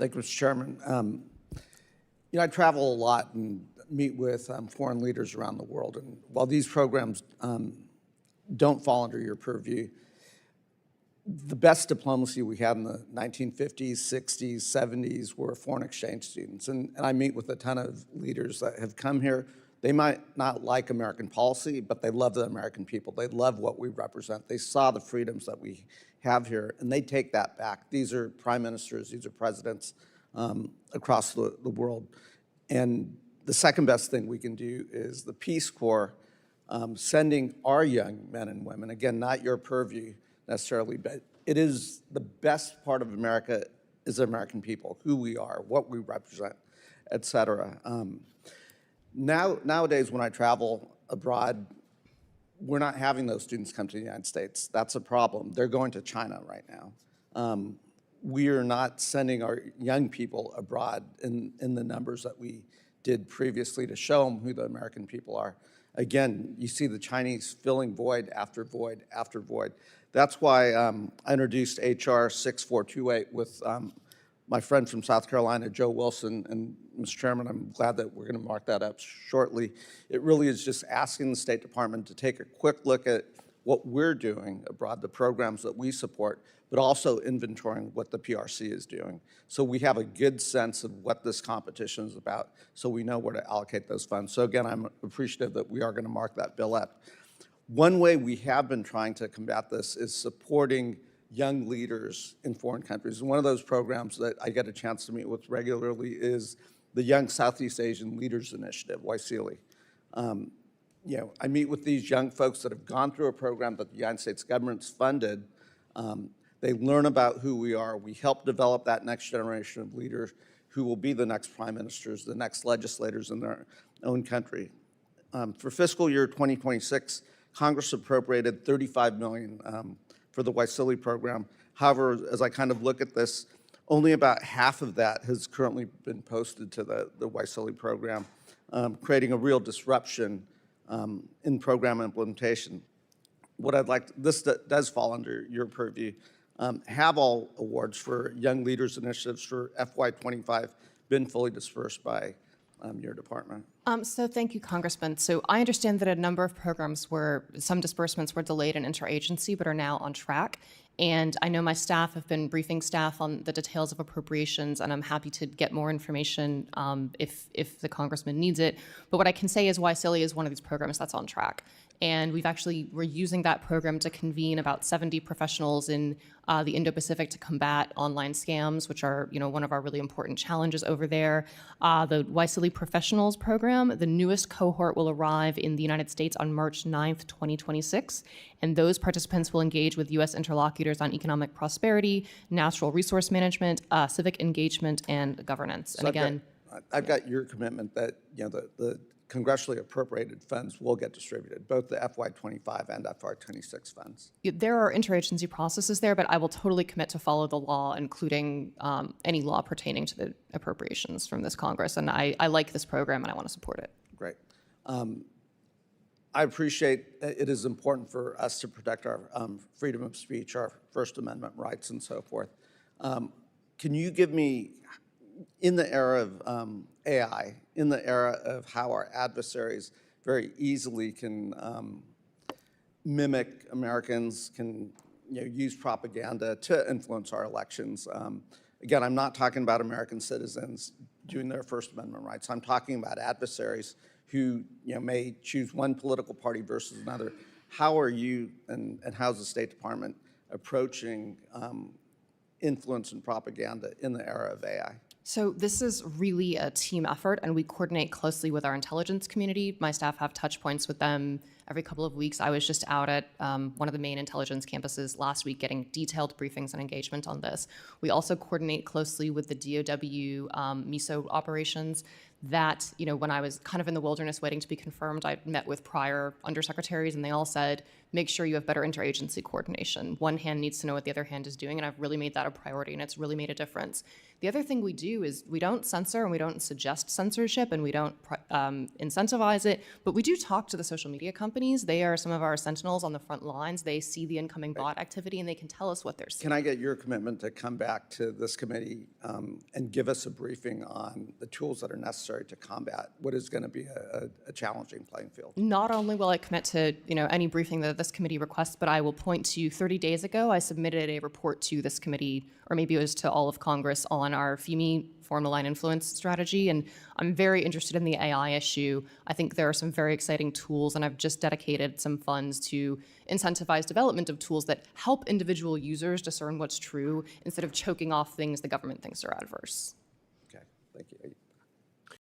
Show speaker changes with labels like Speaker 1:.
Speaker 1: Thank you, Mr. Chairman. I travel a lot and meet with foreign leaders around the world. And while these programs don't fall under your purview, the best diplomacy we had in the 1950s, 60s, 70s were foreign exchange students. And I meet with a ton of leaders that have come here. They might not like American policy, but they love the American people. They love what we represent. They saw the freedoms that we have here, and they take that back. These are prime ministers, these are presidents across the world. And the second best thing we can do is the Peace Corps sending our young men and women, again, not your purview necessarily, but it is the best part of America is the American people, who we are, what we represent, et cetera. Nowadays, when I travel abroad, we're not having those students come to the United States. That's a problem. They're going to China right now. We are not sending our young people abroad in the numbers that we did previously to show them who the American people are. Again, you see the Chinese filling void after void after void. That's why I introduced HR 6428 with my friend from South Carolina, Joe Wilson, and Mr. Chairman, I'm glad that we're going to mark that up shortly. It really is just asking the State Department to take a quick look at what we're doing abroad, the programs that we support, but also inventorying what the PRC is doing. So we have a good sense of what this competition is about, so we know where to allocate those funds. So again, I'm appreciative that we are going to mark that bill up. One way we have been trying to combat this is supporting young leaders in foreign countries. And one of those programs that I get a chance to meet with regularly is the Young Southeast Asian Leaders Initiative, YSEALI. I meet with these young folks that have gone through a program that the United States government's funded. They learn about who we are. We help develop that next generation of leaders who will be the next prime ministers, the next legislators in their own country. For fiscal year 2026, Congress appropriated $35 million for the YSEALI program. However, as I kind of look at this, only about half of that has currently been posted to the YSEALI program, creating a real disruption in program implementation. What I'd like, this does fall under your purview, have all awards for Young Leaders Initiatives for FY25 been fully dispersed by your department?
Speaker 2: So thank you, Congressman. So I understand that a number of programs were, some disbursements were delayed in interagency, but are now on track. And I know my staff have been briefing staff on the details of appropriations, and I'm happy to get more information if the Congressman needs it. But what I can say is YSEALI is one of these programs that's on track. And we're using that program to convene about 70 professionals in the Indo-Pacific to combat online scams, which are, one of our really important challenges over there. The YSEALI Professionals Program, the newest cohort will arrive in the United States on March 9th, 2026. And those participants will engage with U.S. interlocutors on economic prosperity, natural resource management, civic engagement, and governance.
Speaker 1: So
Speaker 2: and again,
Speaker 1: I've got your commitment that, the congressionally appropriated funds will get distributed, both the FY25 and FY26 funds.
Speaker 2: There are interagency processes there, but I will totally commit to follow the law, including any law pertaining to the appropriations from this Congress. And I like this program and I want to support it.
Speaker 1: Great. I appreciate it is important for us to protect our freedom of speech, our First Amendment rights, and so forth. Can you give me, in the era of AI, in the era of how our adversaries very easily can mimic Americans, can use propaganda to influence our elections? Again, I'm not talking about American citizens doing their First Amendment rights. I'm talking about adversaries who may choose one political party versus another. How are you and how's the State Department approaching influence and propaganda in the era of AI?
Speaker 2: So this is really a team effort, and we coordinate closely with our intelligence community. My staff have touch points with them every couple of weeks. I was just out at one of the main intelligence campuses last week getting detailed briefings and engagement on this. We also coordinate closely with the DOW MISO operations that, when I was kind of in the wilderness waiting to be confirmed, I met with prior undersecretaries, and they all said, make sure you have better interagency coordination. One hand needs to know what the other hand is doing, and I've really made that a priority, and it's really made a difference. The other thing we do is we don't censor and we don't suggest censorship and we don't incentivize it, but we do talk to the social media companies companies. They are some of our sentinels on the front lines. They see the incoming bot activity and they can tell us what they're seeing.
Speaker 1: Can I get your commitment to come back to this committee and give us a briefing on the tools that are necessary to combat what is going to be a challenging playing field?
Speaker 2: Not only will I commit to any briefing that this committee requests, but I will point to 30 days ago, I submitted a report to this committee, or maybe it was to all of Congress, on our FEME foreign malign influence strategy. And I'm very interested in the AI issue. I think there are some very exciting tools, and I've just dedicated some funds to incentivize development of tools that help individual users discern what's true instead of choking off things the government thinks are adverse.